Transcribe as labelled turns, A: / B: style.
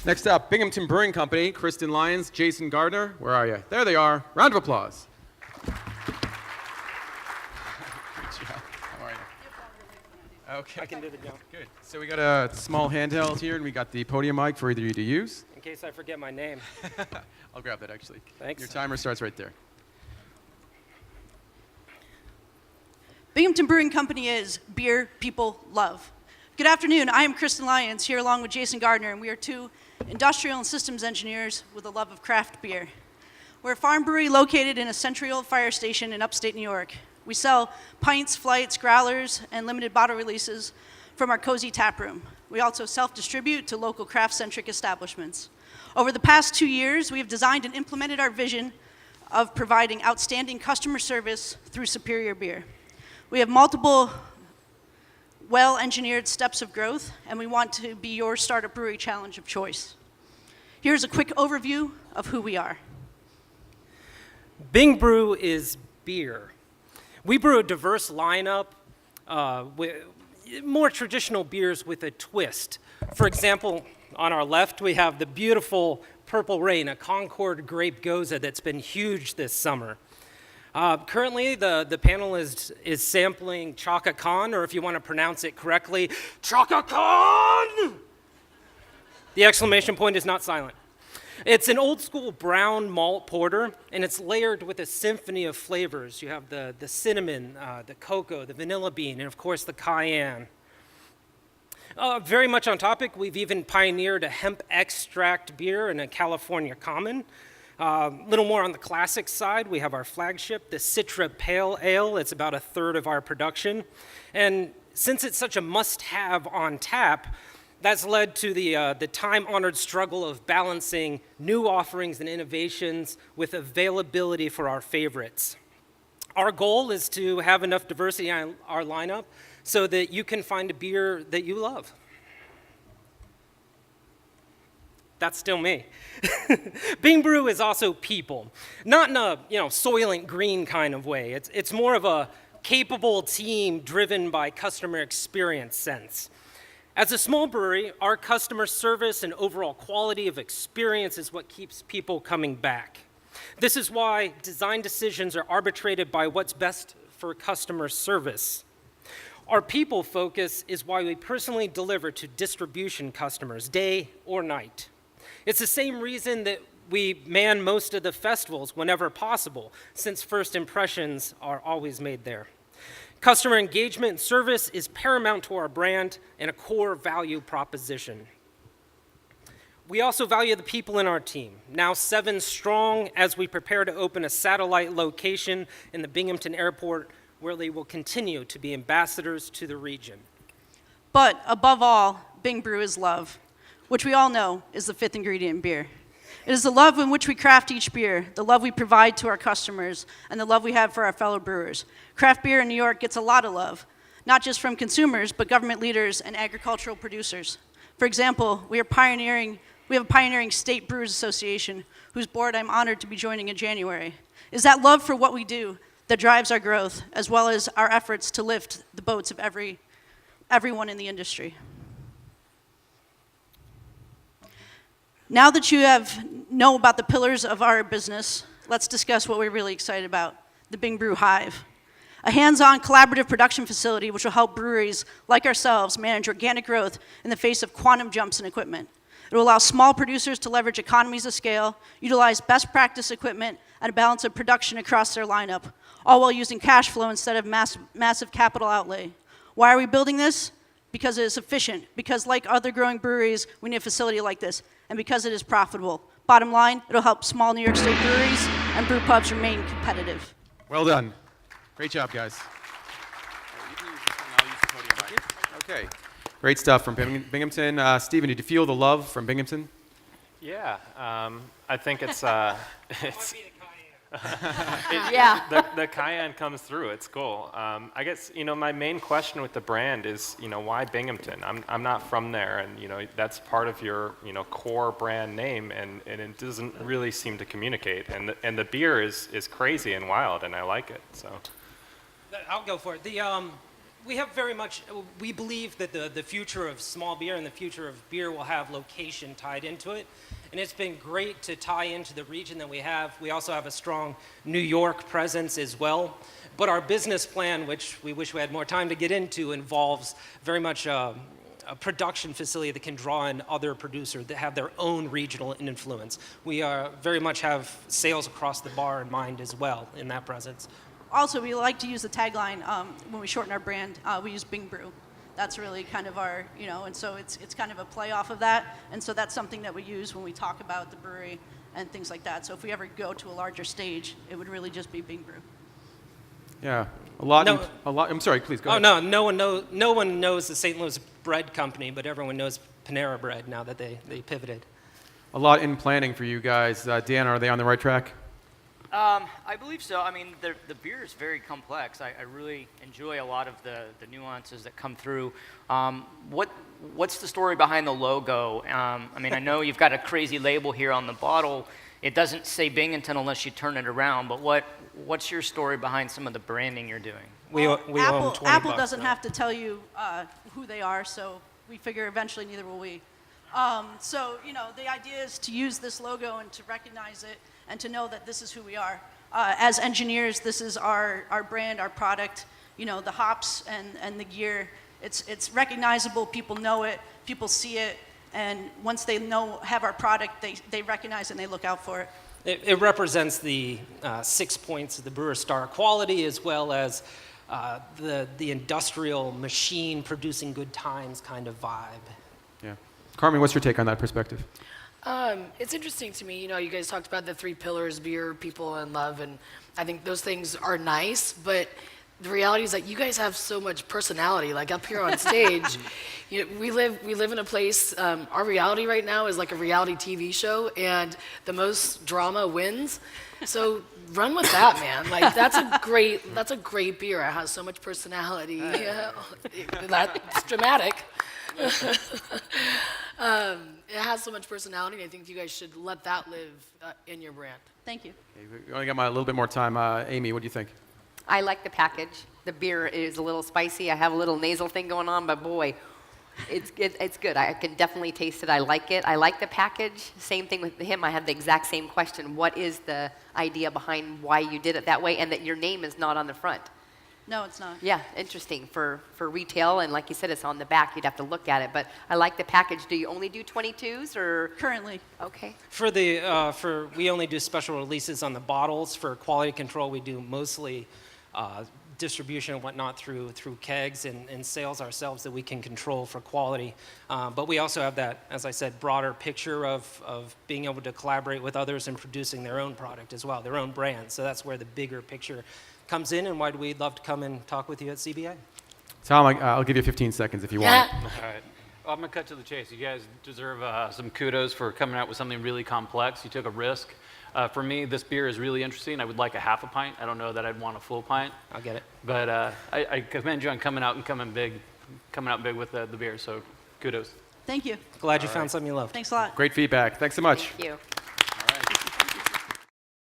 A: Next up, Binghamton Brewing Company, Kristen, Lyons, Jason, Gardner. Where are you? There they are. Round of applause. Good job. How are you? Okay.
B: I can do the jump.
A: Good. So we got a small handheld here, and we got the podium mic for either of you to use.
B: In case I forget my name.
A: I'll grab that, actually.
B: Thanks.
A: Your timer starts right there.
C: Binghamton Brewing Company is beer people love. Good afternoon. I am Kristen Lyons, here along with Jason Gardner, and we are two industrial and systems engineers with a love of craft beer. We're a farm brewery located in a century-old fire station in upstate New York. We sell pints, flights, growlers, and limited bottle releases from our cozy tap room. We also self-distribute to local craft-centric establishments. Over the past 2 years, we have designed and implemented our vision of providing outstanding customer service through superior beer. We have multiple well-engineered steps of growth, and we want to be your startup brewery challenge of choice. Here's a quick overview of who we are.
B: Bing Brew is beer. We brew a diverse lineup with more traditional beers with a twist. For example, on our left, we have the beautiful Purple Rain, a Concord grape goza that's been huge this summer. Currently, the panel is sampling Chaka Khan, or if you want to pronounce it correctly, Chaka Khan! The exclamation point is not silent. It's an old school brown malt porter, and it's layered with a symphony of flavors. You have the cinnamon, the cocoa, the vanilla bean, and of course the cayenne. Very much on topic, we've even pioneered a hemp extract beer and a California common. A little more on the classic side, we have our flagship, the Citra Pale Ale. It's about a third of our production. And since it's such a must-have on tap, that's led to the time-honored struggle of balancing new offerings and innovations with availability for our favorites. Our goal is to have enough diversity in our lineup so that you can find a beer that you love. That's still me. Bing Brew is also people, not in a Soylent Green kind of way. It's more of a capable team driven by customer experience sense. As a small brewery, our customer service and overall quality of experience is what keeps people coming back. This is why design decisions are arbitrated by what's best for customer service. Our people focus is why we personally deliver to distribution customers, day or night. It's the same reason that we man most of the festivals whenever possible, since first impressions are always made there. Customer engagement and service is paramount to our brand and a core value proposition. We also value the people in our team, now 7 strong, as we prepare to open a satellite location in the Binghamton Airport where they will continue to be ambassadors to the region.
C: But above all, Bing Brew is love, which we all know is the 5th ingredient in beer. It is the love in which we craft each beer, the love we provide to our customers, and the love we have for our fellow brewers. Craft beer in New York gets a lot of love, not just from consumers, but government leaders and agricultural producers. For example, we have a pioneering state brewers association, whose board I'm honored to be joining in January. It is that love for what we do that drives our growth, as well as our efforts to lift the boats of everyone in the industry. Now that you know about the pillars of our business, let's discuss what we're really excited about, the Bing Brew Hive. A hands-on collaborative production facility which will help breweries like ourselves manage organic growth in the face of quantum jumps in equipment. It will allow small producers to leverage economies of scale, utilize best practice equipment, and a balance of production across their lineup, all while using cash flow instead of massive capital outlay. Why are we building this? Because it is efficient, because like other growing breweries, we need a facility like this, and because it is profitable. Bottom line, it'll help small New York State breweries and brew pubs remain competitive.
A: Well done. Great job, guys. You can use this one, I'll use the podium mic. Okay. Great stuff from Binghamton. Stephen, did you feel the love from Binghamton?
D: Yeah, I think it's
C: Yeah.
D: the cayenne comes through. It's cool. I guess my main question with the brand is why Binghamton? I'm not from there, and that's part of your core brand name, and it doesn't really seem to communicate. And the beer is crazy and wild, and I like it. So
B: I'll go for it. We have very much, we believe that the future of small beer and the future of beer will have location tied into it. And it's been great to tie into the region that we have. We also have a strong New York presence as well. But our business plan, which we wish we had more time to get into, involves very much a production facility that can draw in other producers that have their own regional influence. We very much have sales across the bar in mind as well in that presence.
C: Also, we like to use the tagline when we shorten our brand. We use Bing Brew. That's really kind of our, and so it's kind of a play off of that. And so that's something that we use when we talk about the brewery and things like that. So if we ever go to a larger stage, it would really just be Bing Brew.
A: Yeah, a lot.
B: No.
A: I'm sorry. Please go
B: Oh
A: ahead.
B: no, no one knows the St. Louis Bread Company, but everyone knows Panera Bread now that they pivoted.
A: A lot in planning for you guys. Dan, are they on the right track?
E: I believe so. I mean, the beer is very complex. I really enjoy a lot of the nuances that come through. What's the story behind the logo? I mean, I know you've got a crazy label here on the bottle. It doesn't say Binghamton unless you turn it around, but what's your story behind some of the branding you're doing?
B: We owe them 20
C: Apple
B: bucks,
C: doesn't
B: though.
C: have to tell you who they are, so we figure eventually neither will we. So, the idea is to use this logo and to recognize it and to know that this is who we are. As engineers, this is our brand, our product, the hops and the gear. It's recognizable, people know it, people see it, and once they have our product, they recognize and they look out for it.
B: It represents the 6 points of the Brewer Star quality, as well as the industrial machine producing good times kind of vibe.
A: Yeah. Carmen, what's your take on that perspective?
F: It's interesting to me, you guys talked about the 3 pillars, beer, people, and love, and I think those things are nice, but the reality is that you guys have so much personality, like up here on stage. We live in a place, our reality right now is like a reality TV show, and the most drama wins. So run with that, man. Like that's a great beer. It has so much personality. That's dramatic. It has so much personality, and I think you guys should let that live in your brand.
C: Thank you.
A: Okay, we only got a little bit more time. Amy, what do you think?
G: I like the package. The beer is a little spicy. I have a little nasal thing going on, but boy, it's good. I can definitely taste it. I like it. I like the package. Same thing with him. I had the exact same question. What is the idea behind why you did it that way and that your name is not on the front?
C: No, it's not.
G: Yeah, interesting for retail, and like you said, it's on the back. You'd have to look at it, but I like the package. Do you only do 22s or?
C: Currently.
G: Okay.
B: We only do special releases on the bottles. For quality control, we do mostly distribution and whatnot through kegs and sales ourselves that we can control for quality. But we also have that, as I said, broader picture of being able to collaborate with others and producing their own product as well, their own brand. So that's where the bigger picture comes in, and why we'd love to come and talk with you at CBA.
A: Tom, I'll give you 15 seconds if you want.
H: All right. Well, I'm going to cut to the chase. You guys deserve some kudos for coming out with something really complex. You took a risk. For me, this beer is really interesting. I would like a half a pint. I don't know that I'd want a full pint.
B: I'll get it.
H: But I commend you on coming out big with the beer. So kudos.
C: Thank you.
B: Glad you found something you loved.
C: Thanks a lot.
A: Great feedback. Thanks so much.
G: Thank you.